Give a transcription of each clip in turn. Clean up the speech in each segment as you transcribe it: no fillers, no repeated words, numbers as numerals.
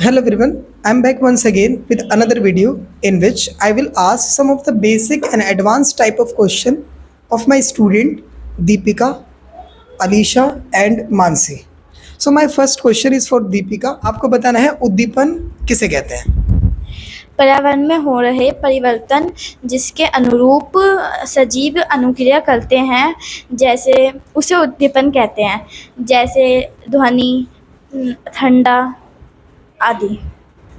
Hello everyone, I'm back once again with another video in which I will ask some of the basic and advanced type of question of my student Deepika, Alisha and Mansi. So my first question is for Deepika. आपको बताना है उद्दीपन किसे कहते हैं? पर्यावरण में हो रहे परिवर्तन जिसके अनुरूप सजीव अनुक्रिया करते हैं जैसे उसे उद्दीपन कहते हैं, जैसे ध्वनि, ठंडा आदि।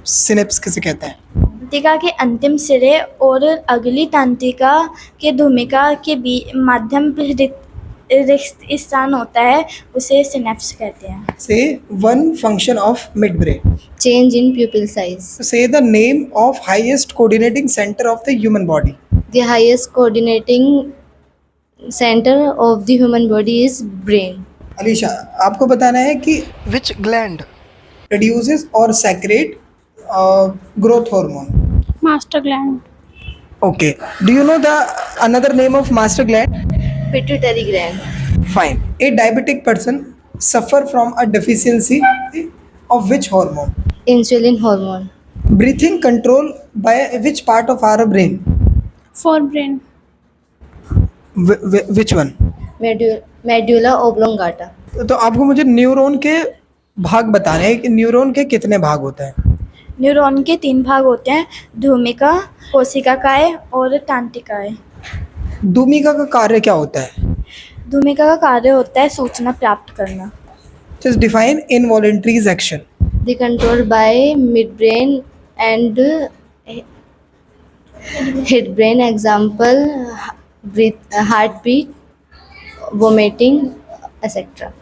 सिनेप्स किसे कहते हैं? तंत्रिका के अंतिम सिरे और अगली तंत्रिका के धूमिका के माध्यम रिक्त स्थान होता है, उसे सिनेप्स कहते हैं। Say one function of midbrain. Change in pupil size. Say the name of highest coordinating center of the human body. The highest coordinating center of the human body is brain. Alisha, आपको बताना है कि which gland produces or secrete growth hormone? Master gland. Okay. Do you know the another name of master gland? Pituitary gland. Fine. A diabetic person suffer from a deficiency of which hormone? Insulin hormone. Breathing control by which part of our brain? Forebrain. Which one? Medulla oblongata. तो आपको मुझे neuron के भाग बताने हैं कि neuron के कितने भाग होते हैं? न्यूरॉन के 3 भाग होते हैं, धूमिका, कोशिकाएं और तंत्रिकाएं। धूमिका का कार्य क्या होता है? धूमिका का कार्य होता है सूचना प्राप्त करना। Just define involuntary action. The control by midbrain and hidbrain. Example: heartbeat, vomiting, etc.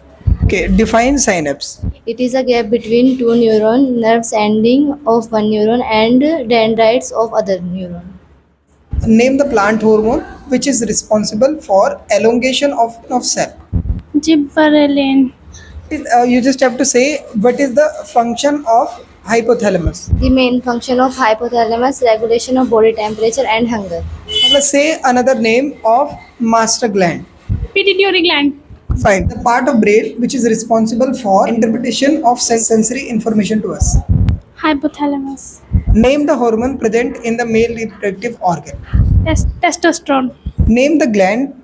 Okay. Define synapse. It is a gap between two nerves ending of one neuron and dendrites of other neuron. Name the plant hormone which is responsible for elongation of cell. Gibberellin. You just have to say what is the function of hypothalamus. The main function of hypothalamus: regulation of body temperature and hunger. Let's say another name of master gland. Pituitary gland. Fine. The part of brain which is responsible for interpretation of sensory information to us. Hypothalamus. Name the hormone present in the male reproductive organ. Testosterone. Name the gland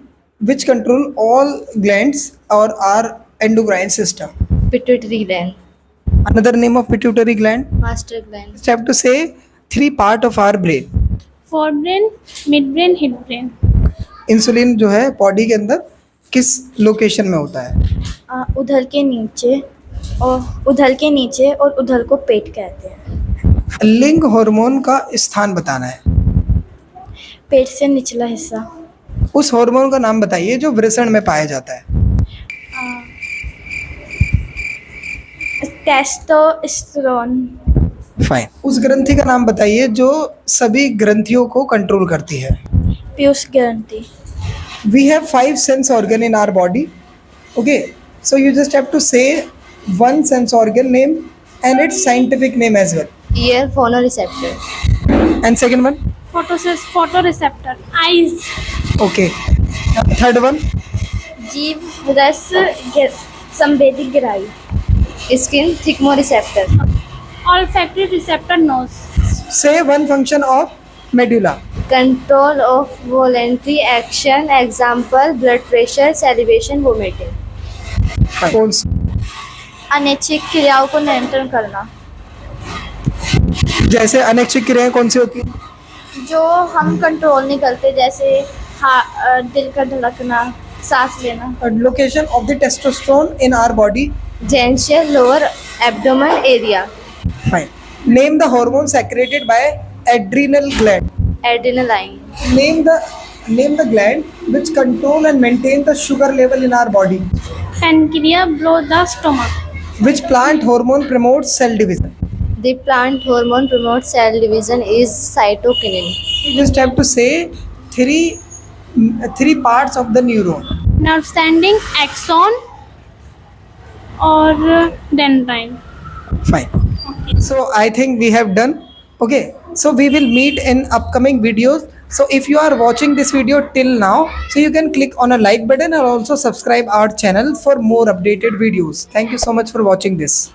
which control all glands or our endocrine system. Pituitary gland. Another name of pituitary gland. Master gland. Just have to say 3 part of our brain. Forebrain, midbrain, hidbrain. Insulin जो है body के अंदर किस location में होता है? उधर के नीचे और उधर को पेट कहते हैं। लिंग हार्मोन का स्थान बताना है। पेट से निचला हिस्सा। उस हार्मोन का नाम बताइए जो वृषण में पाया जाता है। टेस्टोस्टेरोन। फाइन। उस ग्रंथि का नाम बताइए जो सभी ग्रंथियों को कंट्रोल करती है। पीयूष ग्रंथि। We have 5 sense organ in our body. Okay, so you just have to say one sense organ name and its scientific name as well. Ear phonoreceptor. And second one? Photoreceptor. Eyes. Okay. Third one? जीभ, रस, संवेदी ग्राही। Skin thicmoreceptor. Olfactory receptor. Nose. Say one function of medulla. Control of voluntary action. Example: blood pressure, salivation, vomiting. Fine. अनैच्छिक क्रियाओं को नियंत्रण करना। जैसे अनैच्छिक क्रियाएं कौन सी होती हैं? जो हम कंट्रोल नहीं करते, जैसे दिल का धड़कना, सांस लेना। Location of the testosterone in our body. Genital lower abdomen area. Fine. Name the hormone secreted by adrenal gland. Adrenaline. Name the gland which control and maintain the sugar level in our body. Pancreas below the stomach. Which plant hormone promotes cell division? The plant hormone promotes cell division is cytokinin. You just have to say three parts of the neuron. Nerve ending, axon or dendrite. Fine. So I think we have done. Okay. So we will meet in upcoming videos. So if you are watching this video till now, so you can click on a like button and also subscribe our channel for more updated videos. Thank you so much for watching this.